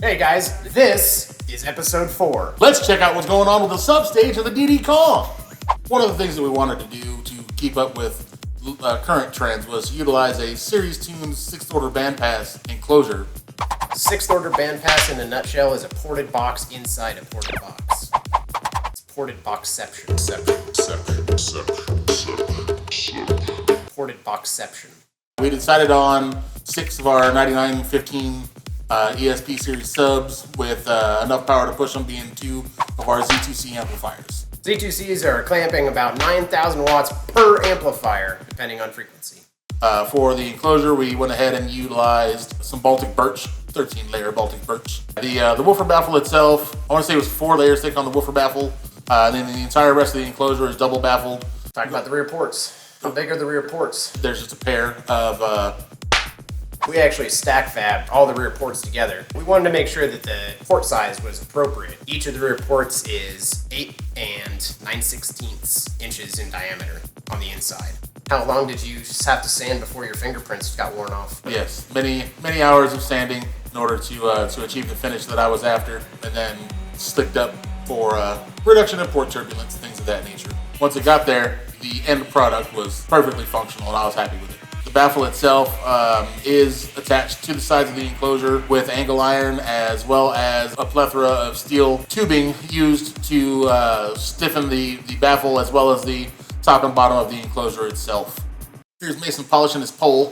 Hey guys, this is episode 4. Let's check out what's going on with the Substage of the DDKONG. One of the things that we wanted to do to keep up with current trends was utilize a Series Tunes 6th order bandpass enclosure. 6th order bandpass in a nutshell is a ported box inside a ported box. It's ported boxception. Ported boxception. We decided on 6 of our 9915 ESP series subs with enough power to push them, being 2 of our Z2C amplifiers. Z2Cs are clamping about 9,000 watts per amplifier, depending on frequency. For the enclosure, we went ahead and utilized some Baltic birch, 13-layer Baltic birch. The woofer baffle itself, I want to say it was 4 layers thick on the woofer baffle. Then the entire rest of the enclosure is double baffled. Talk about the rear ports. How big are the rear ports? There's just a pair of... We actually stack fabbed all the rear ports together. We wanted to make sure that the port size was appropriate. Each of the rear ports is 8 and 9/16 inches in diameter on the inside. How long did you just have to sand before your fingerprints got worn off? Yes, many hours of sanding in order to achieve the finish that I was after, and then slicked up for reduction in port turbulence, things of that nature. Once it got there, the end product was perfectly functional and I was happy with it. The baffle itself is attached to the sides of the enclosure with angle iron, as well as a plethora of steel tubing used to stiffen the baffle, as well as the top and bottom of the enclosure itself. Here's Mason polishing his pole.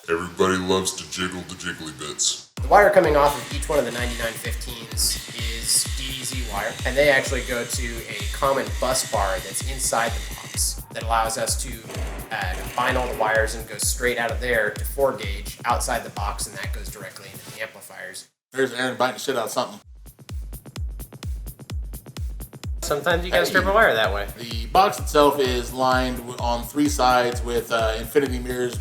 Everybody loves to jiggle the jiggly bits. The wire coming off of each one of the 9915s is DDZ wire, and they actually go to a common bus bar that's inside the box that allows us to combine all the wires and go straight out of there to 4 gauge outside the box, and that goes directly into the amplifiers. There's Aaron biting shit out of something. Sometimes you gotta strip a wire that way. The box itself is lined on 3 sides with infinity mirrors.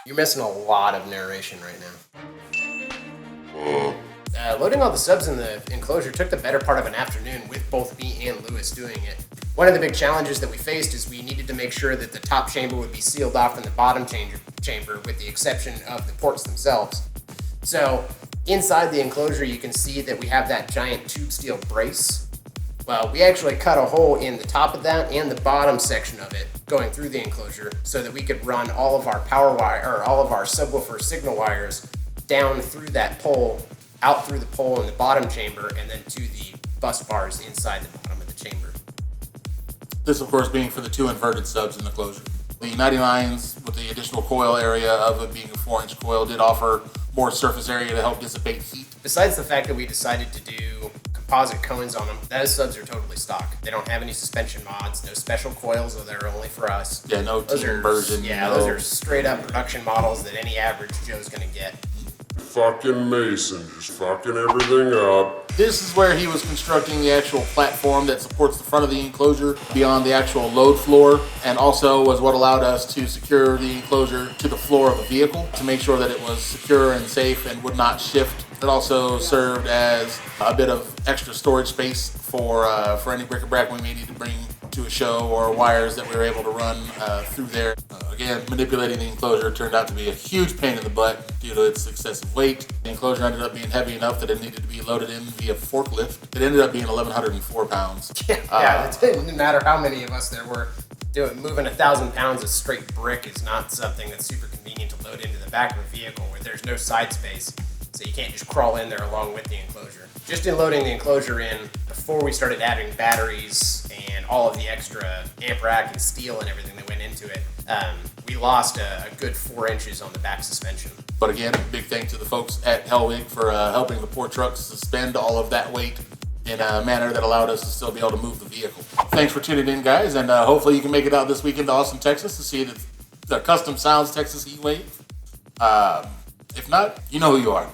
You're missing a lot of narration right now. Loading all the subs in the enclosure took the better part of an afternoon with both me and Lewis doing it. One of the big challenges that we faced is we needed to make sure that the top chamber would be sealed off from the bottom chamber with the exception of the ports themselves. So inside the enclosure you can see that we have that giant tube steel brace. Well, we actually cut a hole in the top of that and the bottom section of it going through the enclosure so that we could run all of our power wire, or all of our subwoofer signal wires down through that pole, out through the pole in the bottom chamber, and then to the bus bars inside the bottom of the chamber. This, of course, being for the 2 inverted subs in the closure. The 99s, with the additional coil area of it being a 4-inch coil, did offer more surface area to help dissipate heat. Besides the fact that we decided to do composite cones on them, those subs are totally stock. They don't have any suspension mods, no special coils, that are only for us. Yeah, no team version. Yeah, those are straight up production models that any average Joe's gonna get. Fucking Mason, just fucking everything up. This is where he was constructing the actual platform that supports the front of the enclosure beyond the actual load floor, and also was what allowed us to secure the enclosure to the floor of the vehicle to make sure that it was secure and safe and would not shift. It also served as a bit of extra storage space for any bric-a-brac we may need to bring to a show, or wires that we were able to run through there. Again, manipulating the enclosure turned out to be a huge pain in the butt due to its excessive weight. The enclosure ended up being heavy enough that it needed to be loaded in via forklift. It ended up being 1,104 pounds. Yeah, it didn't matter how many of us there were. Moving 1,000 pounds of straight brick is not something that's super convenient to load into the back of a vehicle where there's no side space, so you can't just crawl in there along with the enclosure. Just in loading the enclosure in, before we started adding batteries and all of the extra amp rack and steel and everything that went into it, we lost a good 4 inches on the back suspension. But again, big thanks to the folks at Hellwig for helping the poor trucks suspend all of that weight in a manner that allowed us to still be able to move the vehicle. Thanks for tuning in, guys, and hopefully you can make it out this weekend to Austin, Texas to see the Custom Sounds Texas Heat Wave. If not, you know who you are.